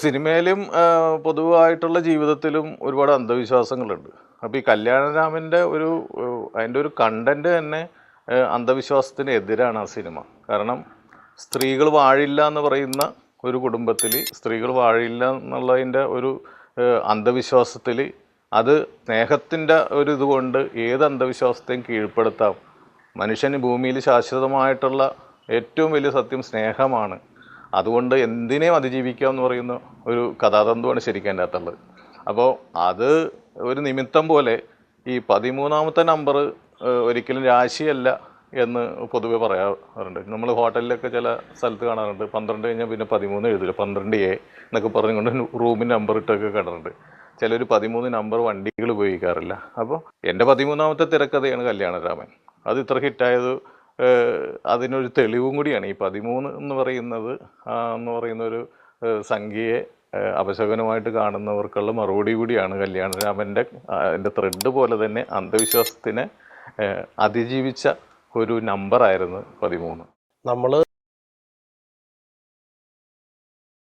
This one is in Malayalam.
സിനിമയിലും പൊതുവായിട്ടുള്ള ജീവിതത്തിലും ഒരുപാട് അന്ധവിശ്വാസങ്ങളുണ്ട്. അപ്പോൾ ഈ കല്യാണരാമൻ്റെ അതിൻ്റെ ഒരു കണ്ടന്റ് തന്നെ അന്ധവിശ്വാസത്തിന് എതിരാണ് ആ സിനിമ. കാരണം സ്ത്രീകൾ വാഴില്ല എന്ന് പറയുന്ന ഒരു കുടുംബത്തിൽ സ്ത്രീകൾ വാഴില്ല എന്നുള്ളതിൻ്റെ ഒരു അന്ധവിശ്വാസത്തിൽ അത് സ്നേഹത്തിൻ്റെ ഒരു ഇതുകൊണ്ട് ഏത് അന്ധവിശ്വാസത്തെയും കീഴ്പ്പെടുത്താം. മനുഷ്യന് ഭൂമിയിൽ ശാശ്വതമായിട്ടുള്ള ഏറ്റവും വലിയ സത്യം സ്നേഹമാണ്. അതുകൊണ്ട് എന്തിനേയും അതിജീവിക്കാം എന്ന് പറയുന്ന ഒരു കഥാതന്തുവാണ് ശരിക്കും എൻ്റെ അകത്തുള്ളത്. അപ്പോൾ അത് ഒരു നിമിത്തം പോലെ ഈ 13ാമത്തെ നമ്പർ ഒരിക്കലും രാശിയല്ല എന്ന് പൊതുവെ പറയാറുണ്ട്. നമ്മൾ ഹോട്ടലിലൊക്കെ ചില സ്ഥലത്ത് കാണാറുണ്ട്, 12 കഴിഞ്ഞാൽ പിന്നെ 13 എഴുതില്ല, 12A എന്നൊക്കെ പറഞ്ഞുകൊണ്ട് റൂമിന് നമ്പർ ഇട്ടൊക്കെ കാണാറുണ്ട്. ചിലർ 13 നമ്പർ വണ്ടികൾ ഉപയോഗിക്കാറില്ല. അപ്പോൾ എൻ്റെ 13ാമത്തെ തിരക്കഥയാണ് കല്യാണരാമൻ. അത് ഇത്ര ഹിറ്റായത് അതിനൊരു തെളിവും കൂടിയാണ്. ഈ 13 എന്ന് പറയുന്ന ഒരു സംഖ്യയെ അപശകുനമായിട്ട് കാണുന്നവർക്കുള്ള മറുപടി കൂടിയാണ് കല്യാണരാമൻ്റെ ത്രെഡ് പോലെ തന്നെ അന്ധവിശ്വാസത്തിനെ അതിജീവിച്ച ഒരു നമ്പറായിരുന്നു 13. നമ്മൾ